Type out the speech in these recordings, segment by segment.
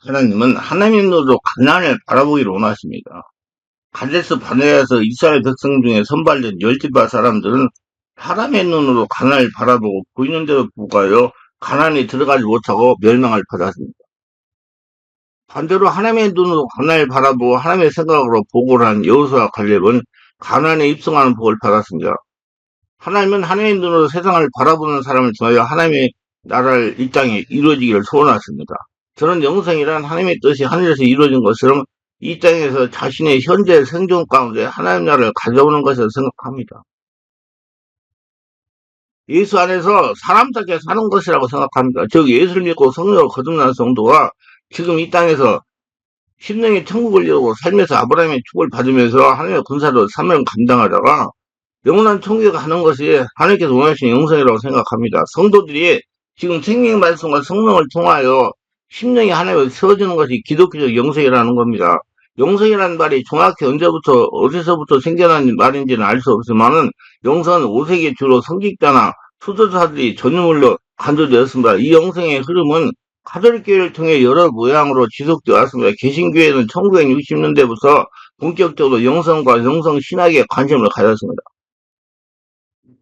하나님은 하나님의 눈으로 가나안을 바라보기를 원하십니다. 가데스 바네아에서 이스라엘 백성 중에 선발된 열지파 사람들은 사람의 눈으로 가나안을 바라보고 보이는 대로 부과하여 가나안에 들어가지 못하고 멸망을 받았습니다. 반대로 하나님의 눈으로 가나안을 바라보고 하나님의 생각으로 보고를 한 여호수아와 갈렙은 가나안에 입성하는 복을 받았습니다. 하나님은 하나님의 눈으로 세상을 바라보는 사람을 통하여 하나님의 나라를 이 땅에 이루어지기를 소원하십니다. 저는 영생이란 하나님의 뜻이 하늘에서 이루어진 것처럼 이 땅에서 자신의 현재 생존 가운데 하나님 나라를 가져오는 것이라고 생각합니다. 예수 안에서 사람답게 사는 것이라고 생각합니다. 즉 예수를 믿고 성령으로 거듭난 성도가 지금 이 땅에서 심령의 천국을 이루고 삶에서 아브라함의 축을 받으면서 하나님의 군사로 사명을 감당하다가 영원한 천국에 가는 것이 하나님께서 원하시는 영생이라고 생각합니다. 성도들이 지금 생명 말씀과 성령을 통하여 심령이 하나님을 세워지는 것이 기독교적 영생이라는 겁니다. 영생이라는 말이 정확히 언제부터 어디서부터 생겨난 말인지는 알 수 없지만은 영성은 5세기 주로 성직자나 수도사들이 전유물로 간주되었습니다. 이 영생의 흐름은 가톨릭교회를 통해 여러 모양으로 지속되어 왔습니다. 개신교회는 1960년대부터 본격적으로 영성과 영성 신학에 관심을 가졌습니다.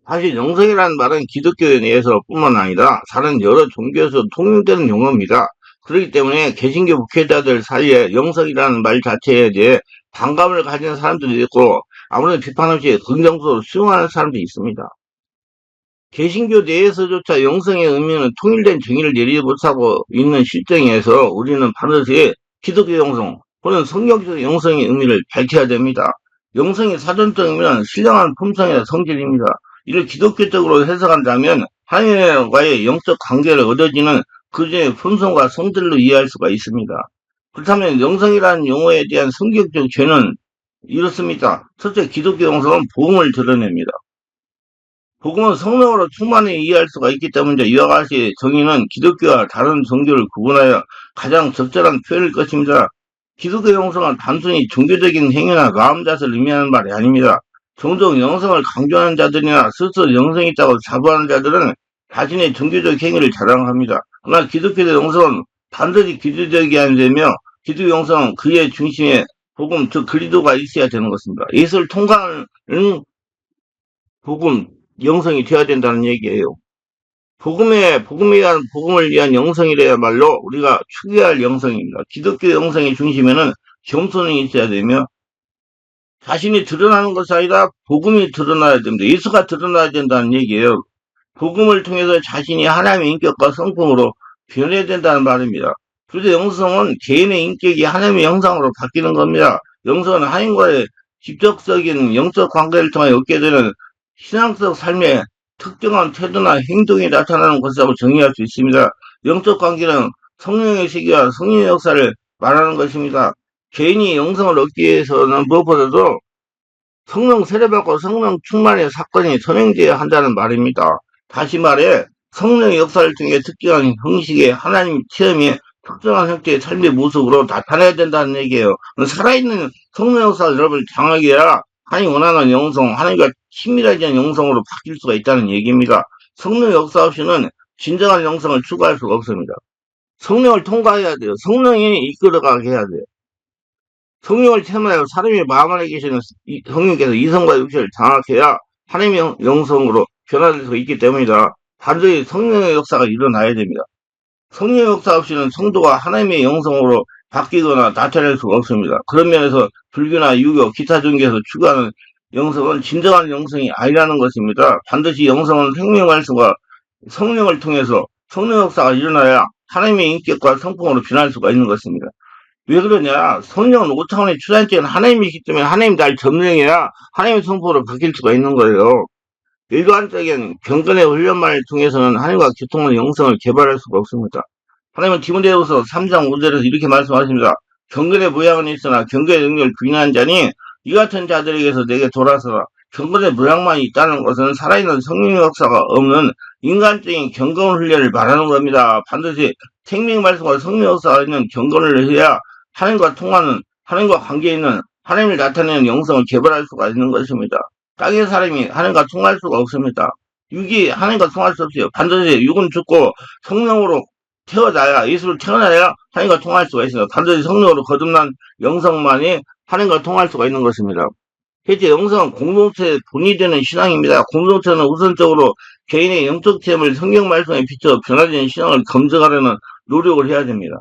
사실 영성이라는 말은 기독교 내에서 뿐만 아니라 다른 여러 종교에서 통용되는 용어입니다. 그렇기 때문에 개신교 목회자들 사이에 영성이라는 말 자체에 대해 반감을 가진 사람들이 있고 아무래도 비판 없이 긍정적으로 수용하는 사람들이 있습니다. 개신교 내에서조차 영성의 의미는 통일된 정의를 내리지 못하고 있는 실정에서 우리는 반드시 기독교 영성 또는 성경적 영성의 의미를 밝혀야 됩니다. 영성의 사전적 의미는 신령한 품성이나 성질입니다. 이를 기독교적으로 해석한다면 하나님과의 영적 관계를 얻어지는 그중의 품성과 성질로 이해할 수가 있습니다. 그렇다면 영성이라는 용어에 대한 성경적 죄는 이렇습니다. 첫째, 기독교 영성은 복음을 드러냅니다. 복음은 성령으로 충만히 이해할 수가 있기 때문에 이와 같이 정의는 기독교와 다른 종교를 구분하여 가장 적절한 표현일 것입니다. 기독교 영성은 단순히 종교적인 행위나 마음 자세를 의미하는 말이 아닙니다. 종종 영성을 강조하는 자들이나 스스로 영성이 있다고 자부하는 자들은 자신의 종교적 행위를 자랑합니다. 그러나 기독교적 영성은 반드시 기도적이 아니되며 기독교 영성은 그의 중심에 복음, 즉 그리스도가 있어야 되는 것입니다. 예수를 통과하는 복음, 영성이 되어야 된다는 얘기예요. 복음을 위한 영성이래야말로 우리가 추구해야 할 영성입니다. 기독교 영성의 중심에는 겸손이 있어야 되며 자신이 드러나는 것이 아니라 복음이 드러나야 됩니다. 예수가 드러나야 된다는 얘기예요. 복음을 통해서 자신이 하나님의 인격과 성품으로 변해야 된다는 말입니다. 그래서 영성은 개인의 인격이 하나님의 형상으로 바뀌는 겁니다. 영성은 하나님과의 직접적인 영적 관계를 통해 얻게 되는 신앙적 삶의 특정한 태도나 행동이 나타나는 것이라고 정의할 수 있습니다. 영적 관계는 성령의 시기와 성령의 역사를 말하는 것입니다. 개인이 영성을 얻기 위해서는 무엇보다도 성령 세례받고 성령 충만의 사건이 선행되어야 한다는 말입니다. 다시 말해 성령의 역사를 통해 특정한 형식의 하나님 체험이 특정한 형태의 삶의 모습으로 나타나야 된다는 얘기예요. 살아있는 성령 역사가 여러분을 장하게 해야 하나님 원하는 영성, 하나님과 친밀해진 영성으로 바뀔 수가 있다는 얘기입니다. 성령 역사 없이는 진정한 영성을 추구할 수가 없습니다. 성령을 통과해야 돼요. 성령이 이끌어가게 해야 돼요. 성령을 체험하여 사람의 마음 안에 계시는 성령께서 이성과 육체를 장악해야 하나님의 영성으로 변화될 수 있기 때문이다. 반드시 성령의 역사가 일어나야 됩니다. 성령의 역사 없이는 성도가 하나님의 영성으로 바뀌거나 나타낼 수가 없습니다. 그런 면에서 불교나 유교, 기타 종교에서 추구하는 영성은 진정한 영성이 아니라는 것입니다. 반드시 영성은 생명 말씀과 성령을 통해서 성령 역사가 일어나야 하나님의 인격과 성품으로 변할 수가 있는 것입니다. 왜 그러냐? 성령은 5차원의 추산적인 하나님이기 때문에 하나님 날 점령해야 하나님의 성품으로 바뀔 수가 있는 거예요. 일반적인 경건의 훈련만을 통해서는 하나님과 교통하는 영성을 개발할 수가 없습니다. 하나님은 디모데후서 3장 5절에서 이렇게 말씀하십니다. 경건의 모양은 있으나 경건의 능력을 부인한 자니 이 같은 자들에게서 내게 돌아서라. 경건의 모양만 있다는 것은 살아있는 성령의 역사가 없는 인간적인 경건 훈련을 말하는 겁니다. 반드시 생명 말씀과 성령 역사가 있는 경건을 해야 하나님과 통하는, 하나님과 관계 있는, 하나님을 나타내는 영성을 개발할 수가 있는 것입니다. 땅의 사람이 하나님과 통할 수가 없습니다. 육이 하나님과 통할 수 없어요. 반드시 육은 죽고 성령으로 예수를 태어나야 하나님과 통할 수가 있습니다. 반드시 성령으로 거듭난 영성만이 하나님과 통할 수가 있는 것입니다. 실제 영성은 공동체의 본이 되는 신앙입니다. 공동체는 우선적으로 개인의 영적 체험을 성경 말씀에 비춰 변화되는 신앙을 검증하려는 노력을 해야 됩니다.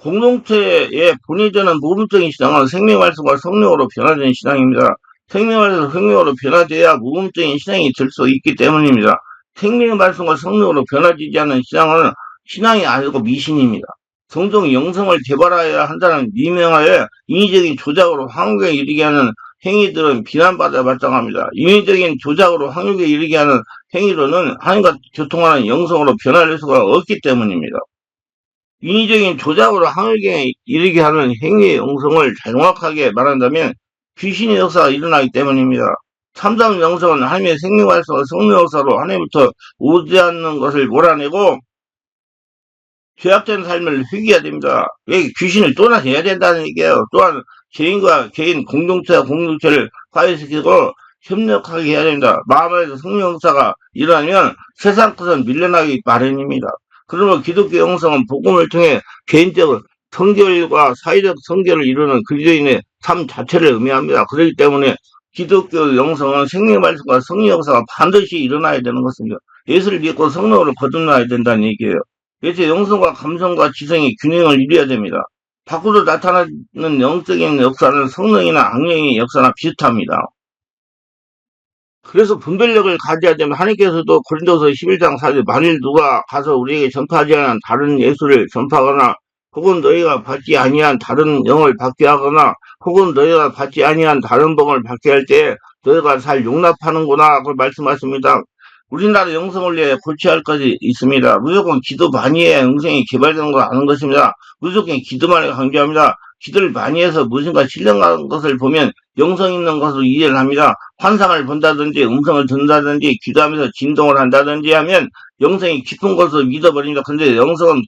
공동체의 본이 되는 모범적인 신앙은 생명 말씀과 성령으로 변화되는 신앙입니다. 생명 말씀과 성령으로 변화돼야 모범적인 신앙이 될 수 있기 때문입니다. 생명 말씀과 성령으로 변화되지 않는 신앙은 신앙이 아니고 미신입니다. 종종 영성을 개발해야 한다는 미명하에 인위적인 조작으로 황후에 이르게 하는 행위들은 비난받아 마땅합니다. 인위적인 조작으로 황후에 이르게 하는 행위로는 하나님과 교통하는 영성으로 변화될 수가 없기 때문입니다. 인위적인 조작으로 황후에 이르게 하는 행위의 영성을 정확하게 말한다면 귀신의 역사가 일어나기 때문입니다. 참담 영성은 하나님의 생명 말씀과 성령 역사로 하나님부터 오지 않는 것을 몰아내고 죄악된 삶을 회개해야 됩니다. 왜 귀신을 떠나내야 된다는 얘기예요. 또한 개인과 개인, 공동체와 공동체를 화해시키고 협력하게 해야 됩니다. 마음에서 성령 역사가 일어나면 세상 것은 밀려나기 마련입니다. 그러므로 기독교 영성은 복음을 통해 개인적 성결과 사회적 성결을 이루는 그리스도인의 삶 자체를 의미합니다. 그렇기 때문에 기독교 영성은 생명 말씀과 성령 역사가 반드시 일어나야 되는 것입니다. 예수를 믿고 성령으로 거듭나야 된다는 얘기예요. 그래서 영성과 감성과 지성이 균형을 이루어야 됩니다. 밖으로 나타나는 영적인 역사는 성령이나 악령의 역사나 비슷합니다. 그래서 분별력을 가져야 되면 하나님께서도 고린도서 11장 4절 만일 누가 가서 우리에게 전파하지 않은 다른 예수를 전파하거나 혹은 너희가 받지 아니한 다른 영을 받게 하거나 혹은 너희가 받지 아니한 다른 복을 받게 할 때 너희가 잘 용납하는구나 그걸 말씀하십니다. 우리나라 영성을 위해 고쳐야 할 것이 있습니다. 무조건 기도 많이 해야 영성이 개발되는 걸 아는 것입니다. 무조건 기도만 강조합니다. 기도를 많이 해서 무엇인가 신령한 것을 보면 영성 있는 것으로 이해를 합니다. 환상을 본다든지 음성을 듣는다든지 기도하면서 진동을 한다든지 하면 영성이 깊은 것으로 믿어버립니다. 근데 영성은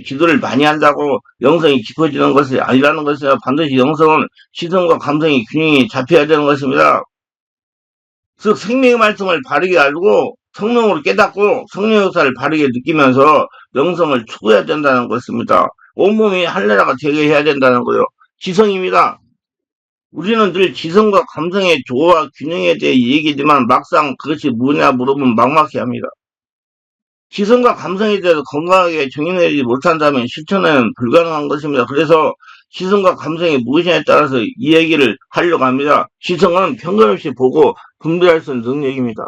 기도를 많이 한다고 영성이 깊어지는 것이 아니라는 것이요. 반드시 영성은 지성과 감성의 균형이 잡혀야 되는 것입니다. 즉 생명의 말씀을 바르게 알고 성령으로 깨닫고 성령 역사를 바르게 느끼면서 영성을 추구해야 된다는 것입니다. 온몸이 할례라가 되게 해야 된다는 거요. 지성입니다. 우리는 늘 지성과 감성의 조화와 균형에 대해 얘기지만 막상 그것이 뭐냐 물어보면 막막해합니다. 지성과 감성에 대해서 건강하게 정의내지 못한다면 실천은 불가능한 것입니다. 그래서 지성과 감성이 무엇이냐에 따라서 이야기를 하려고 합니다. 지성은 편견 없이 보고 분별할 수 있는 능력입니다.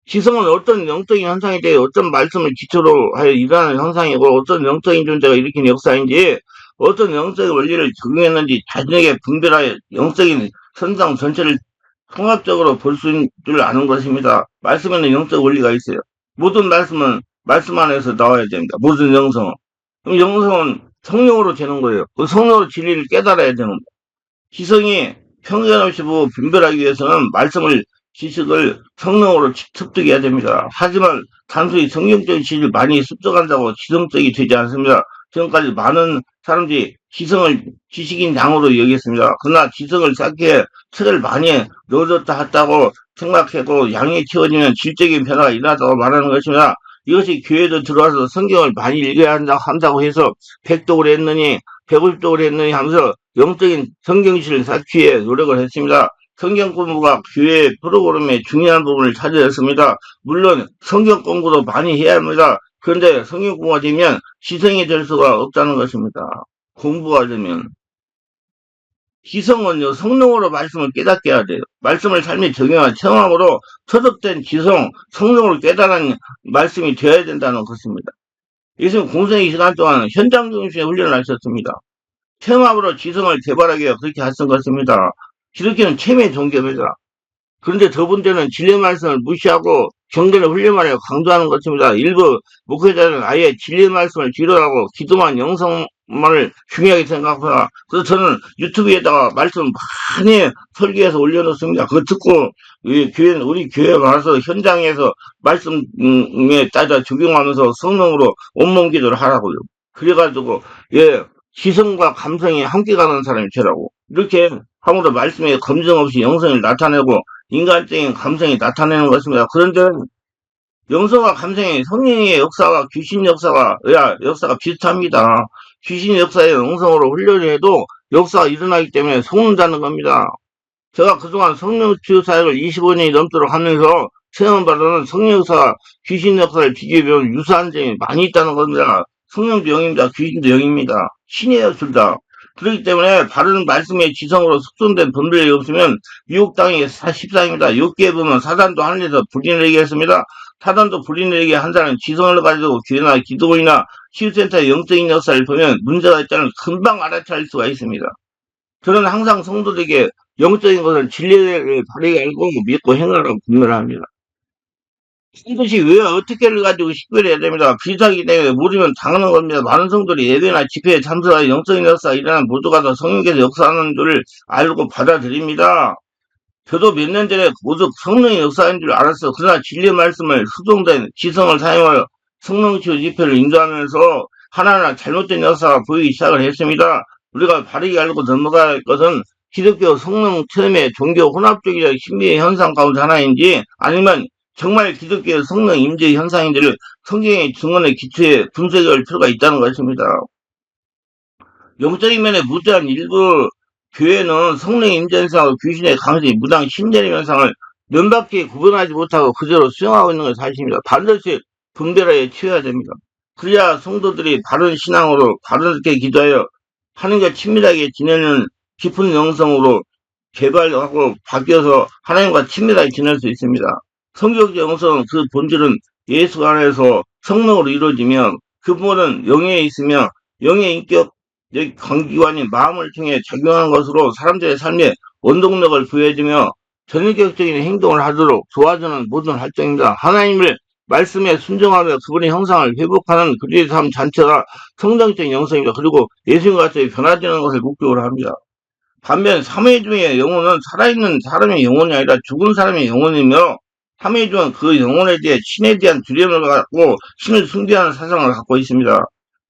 지성은 어떤 영적인 현상에 대해 어떤 말씀을 기초로 하여 일어나는 현상이고 어떤 영적인 존재가 일으킨 역사인지 어떤 영적인 원리를 적용했는지 자신에게 분별하여 영적인 선상 전체를 통합적으로 볼 수 있는 줄 아는 것입니다. 말씀에는 영적 원리가 있어요. 모든 말씀은 말씀 안에서 나와야 됩니다. 모든 영성은. 그럼 영성은 성령으로 되는 거예요. 그 성령으로 진리를 깨달아야 되는 거예요. 지성이 편견 없이 보고 분별하기 위해서는 말씀을 지식을 성령으로 습득해야 됩니다. 하지만 단순히 성경적인 지식을 많이 습득한다고 지성적이 되지 않습니다. 지금까지 많은 사람들이 지성을 지식인 양으로 여겼습니다. 그러나 지성을 쌓기에 책을 많이 넣어줬다 했다고 생각하고 양이 키워지면 질적인 변화가 일어났다고 말하는 것입니다. 이것이 교회도 들어와서 성경을 많이 읽어야 한다고 해서 100독을 했느니 150독을 했느니 하면서 영적인 성경실을 쌓기 위해 노력을 했습니다. 성경 공부가 교회 프로그램의 중요한 부분을 차지했습니다. 물론 성경 공부도 많이 해야 합니다. 그런데 성경 공부가 되면 지성이 될 수가 없다는 것입니다. 공부가 되면. 지성은요, 성령으로 말씀을 깨닫게 해야 돼요. 말씀을 삶에 적용한 체험으로 터득된 지성, 성령으로 깨달은 말씀이 되어야 된다는 것입니다. 예수님 공생의 시간 동안 현장 중심의 훈련을 하셨습니다. 체험으로 지성을 개발하기 위해 그렇게 하신 것입니다. 기독교는 체험의 종교입니다. 그런데 저분들은 진리의 말씀을 무시하고 경전의 훈련만 해 강조하는 것입니다. 일부 목회자는 아예 진리의 말씀을 뒤로하고 기도만 영성만을 중요하게 생각합니다. 그래서 저는 유튜브에다가 말씀 많이 설계해서 올려놓습니다. 그거 듣고 우리 교회에 와서 현장에서 말씀에 따라 적용하면서 성령으로 온몸 기도를 하라고요. 그래가지고 지성과 감성이 함께 가는 사람이 되라고. 이렇게 함으로 말씀에 검증 없이 영성을 나타내고 인간적인 감성이 나타내는 것입니다. 그런데 영성과 감성의 성령의 역사와 귀신 역사가 비슷합니다. 귀신 역사의 영성으로 훈련을 해도 역사가 일어나기 때문에 속는다는 겁니다. 제가 그동안 성령치유 사역을 25년이 넘도록 하면서 체험받아는 성령 역사와 귀신 역사를 비교해보면 유사한 점이 많이 있다는 겁니다. 성령도 영입니다. 귀신도 영입니다. 신이에요, 둘 다. 그렇기 때문에 바른 말씀의 지성으로 숙성된 분별이 없으면 유혹 땅이 14입니다. 욥기에 보면 사단도 하늘에서 불인을 얘기 했습니다. 사단도 불인을 얘기 한 사람은 지성을 가지고 교회나 기도원이나 치유센터의 영적인 역사를 보면 문제가 있다는 금방 알아차릴 수가 있습니다. 저는 항상 성도들에게 영적인 것을 진리를 바르게 알고 믿고 행하라고 분별합니다. 반드시 왜 어떻게를 가지고 식별해야 됩니다. 비슷하기 때문에 모르면 당하는 겁니다. 많은 성도들이 예배나 집회에 참석하여 영적인 역사가 일어나는 모두가 다 성령께서 역사하는 줄을 알고 받아들입니다. 저도 몇 년 전에 모두 성령의 역사인 줄 알았어. 그러나 진리의 말씀을 수동된 지성을 사용하여 성령치유 집회를 인도하면서 하나하나 잘못된 역사가 보이기 시작을 했습니다. 우리가 바르게 알고 넘어가야 할 것은 기독교 성령 체험의 종교 혼합적이자 신비의 현상 가운데 하나인지 아니면 정말 기독교 성령 임재 현상인지를 성경의 증언에 기초해 분석할 필요가 있다는 것입니다. 영적인 면에 무대한 일부 교회는 성령 임재 현상과 귀신의 강세, 무당 신재림 현상을 면박히 구분하지 못하고 그대로 수용하고 있는 것이 사실입니다. 반드시 분별하여 치워야 됩니다. 그래야 성도들이 바른 신앙으로 바르게 기도하여 하나님과 친밀하게 지내는 깊은 영성으로 개발하고 바뀌어서 하나님과 친밀하게 지낼 수 있습니다. 성경적 영성은 그 본질은 예수 안에서 성령으로 이루어지며 그 부분은 영에 있으며 영의 인격 관기관인 마음을 통해 작용하는 것으로 사람들의 삶에 원동력을 부여해주며 전인격적인 행동을 하도록 도와주는 모든 활동입니다. 하나님을 말씀에 순종하며 그분의 형상을 회복하는 그들의 삶 전체가 성장적인 영성입니다. 그리고 예수님과 같이 변화되는 것을 목적으로 합니다. 반면 삼위 중의 영혼은 살아있는 사람의 영혼이 아니라 죽은 사람의 영혼이며 삼위 중은 그 영혼에 대해 신에 대한 두려움을 갖고 신을 숭배하는 사상을 갖고 있습니다.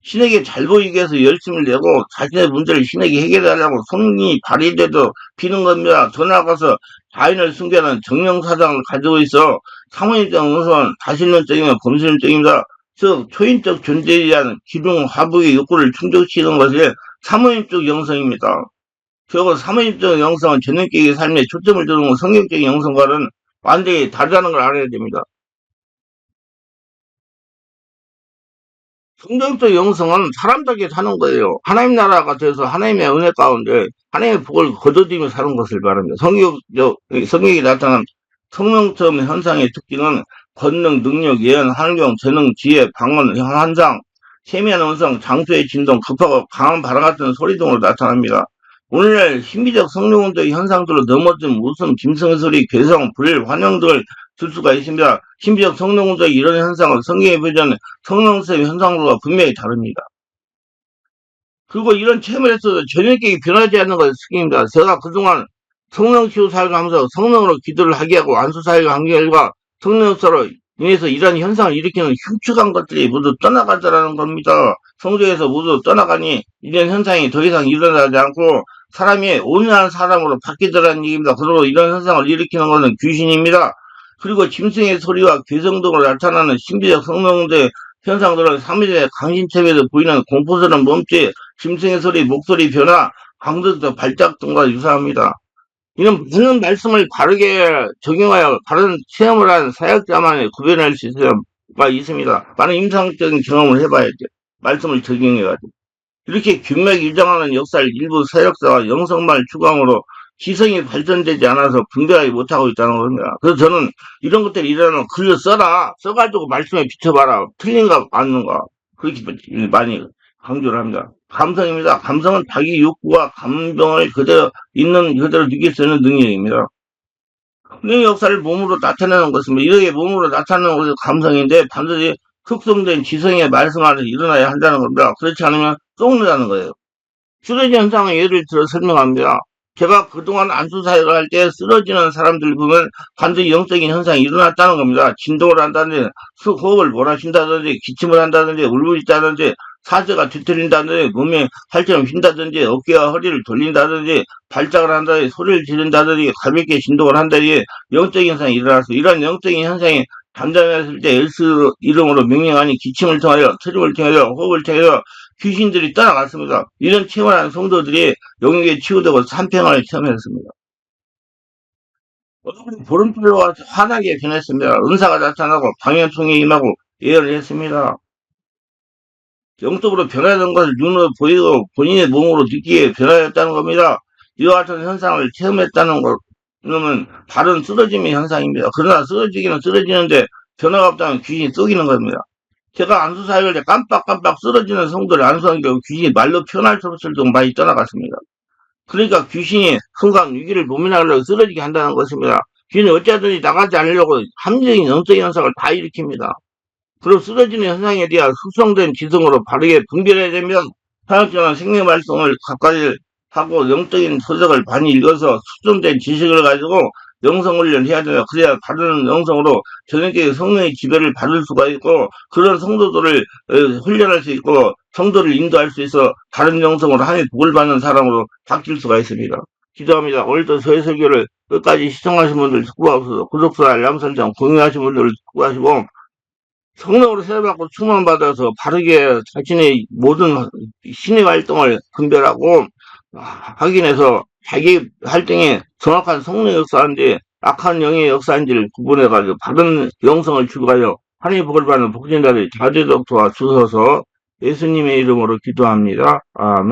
신에게 잘 보이기 위해서 열심을 내고 자신의 문제를 신에게 해결하려고 성령이 발휘돼도 비는 겁니다. 더 나아가서 자인을 숭배하는 정령사상을 가지고 있어 사모님적 영성은 다신론적이며 범신론적입니다. 즉 초인적 존재에 대한 기둥 화부의 욕구를 충족시키는 것이 사모님적 영성입니다. 결국 사모님적 영성은 전능계의 삶에 초점을 두는 성경적인 영성과는 완전히 다르다는 걸 알아야 됩니다. 성경적 영성은 사람답게 사는 거예요. 하나님 나라가 돼서 하나님의 은혜 가운데 하나님의 복을 거둬들이며 사는 것을 말합니다. 성경이 나타난 성령처럼 현상의 특징은 권능, 능력, 예언, 환경, 재능, 지혜, 방언, 환상, 세미한 음성, 장소의 진동, 급하고 강한 바람 같은 소리 등으로 나타납니다. 오늘날 신비적 성령운동의 현상들로 넘어진 웃음, 짐승의 소리, 괴성, 불, 환영 등을 들 수가 있습니다. 신비적 성령운동의 이런 현상은 성경에 보여주는 성령성의 현상들과 분명히 다릅니다. 그리고 이런 체험을 했어도 전형적이 변하지 않는 것이 특징입니다. 제가 그동안 성령 치유 사역을 하면서 성령으로 기도를 하게 하고 안수 사역을 한 결과 성령 역사로 인해서 이러한 현상을 일으키는 흉측한 것들이 모두 떠나간다는 겁니다. 성도에서 모두 떠나가니 이런 현상이 더 이상 일어나지 않고 사람이 온유한 사람으로 바뀌더라는 얘기입니다. 그리고 이런 현상을 일으키는 것은 귀신입니다. 그리고 짐승의 소리와 괴성 등으로 나타나는 신비적 성령의 현상들은 사무엘의 강신체에서 보이는 공포스러운 몸짓, 짐승의 소리, 목소리 변화, 강도적 발작 등과 유사합니다. 이런 많은 말씀을 바르게 적용하여 바른 체험을 한 사역자만이 구별할 수 있습니다. 많은 임상적인 경험을 해봐야죠. 말씀을 적용해가지고. 이렇게 균맥일정하는 역사를 일부 사역자와 영성만 추구함으로 지성이 발전되지 않아서 분별하지 못하고 있다는 겁니다. 그래서 저는 이런 것들이 일어나면 글을 써라. 써가지고 말씀에 비춰봐라. 틀린가 맞는가. 그렇게 많이 강조를 합니다. 감성입니다. 감성은 자기 욕구와 감정을 그대로 있는 그대로 느낄 수 있는 능력입니다. 능력 역사를 몸으로 나타내는 것입니다. 이렇게 몸으로 나타내는 것이 감성인데 반드시 특성된 지성의 말씀 안에서 일어나야 한다는 겁니다. 그렇지 않으면 썩는다는 거예요. 쓰러진 현상의 예를 들어 설명합니다. 제가 그동안 안수 사역을 할 때 쓰러지는 사람들 보면 반드시 영적인 현상이 일어났다는 겁니다. 진동을 한다든지 호흡을 몰아쉰다든지 기침을 한다든지 울부짖다든지 사제가 뒤틀린다든지 몸이 활처럼 휜다든지 어깨와 허리를 돌린다든지 발작을 한다든지 소리를 지른다든지 가볍게 진동을 한다든지 영적인 현상이 일어났어. 이런 영적인 현상이 잠잠했을 때 엘스 이름으로 명령하니 기침을 통하여 트림을 통하여 호흡을 통하여 귀신들이 떠나갔습니다. 이런 체험한 성도들이 영역에 치유되고 산평을 체험했습니다. 얼굴이 보름달로 와서 환하게 변했습니다. 은사가 나타나고 방향통에 임하고 예언을 했습니다. 영적으로 변화된 것을 눈으로 보이고 본인의 몸으로 느끼게 변화했다는 겁니다. 이와 같은 현상을 체험했다는 것은 다른 쓰러짐의 현상입니다. 그러나 쓰러지기는 쓰러지는데 변화가 없다면 귀신이 쏘기는 겁니다. 제가 안수 사역을 때 깜빡깜빡 쓰러지는 성도를 안수한 경우 귀신이 말로 표현할 수 없을 정도 많이 떠나갔습니다. 그러니까 귀신이 순간 위기를 모면하려고 쓰러지게 한다는 것입니다. 귀신이 어찌하든지 나가지 않으려고 함정인 영적인 현상을 다 일으킵니다. 그럼 쓰러지는 현상에 대한 숙성된 지성으로 바르게 분별해야 되면 사역자는 생명 활동을 가까이 하고 영적인 서적을 많이 읽어서 숙성된 지식을 가지고 영성훈련을 해야 돼요. 그래야 다른 영성으로 저녁에 성령의 지배를 받을 수가 있고 그런 성도들을 훈련할 수 있고 성도를 인도할 수 있어 다른 영성으로 하나님의 복을 받는 사람으로 바뀔 수가 있습니다. 기도합니다. 오늘도 저희 설교를 끝까지 시청하신 분들 축복하옵소서. 구독자, 알람 설정, 공유하신 분들 축복하시고 성령으로 세례받고 충만받아서 바르게 자신의 모든 신의 활동을 분별하고 확인해서 자기 활동에 정확한 성령의 역사인지 악한 영의 역사인지를 구분해가지고 바른 영성을 추구하여 하나님의 복을 받는 복진자들이 다 되도록 도와주셔서 예수님의 이름으로 기도합니다. 아멘.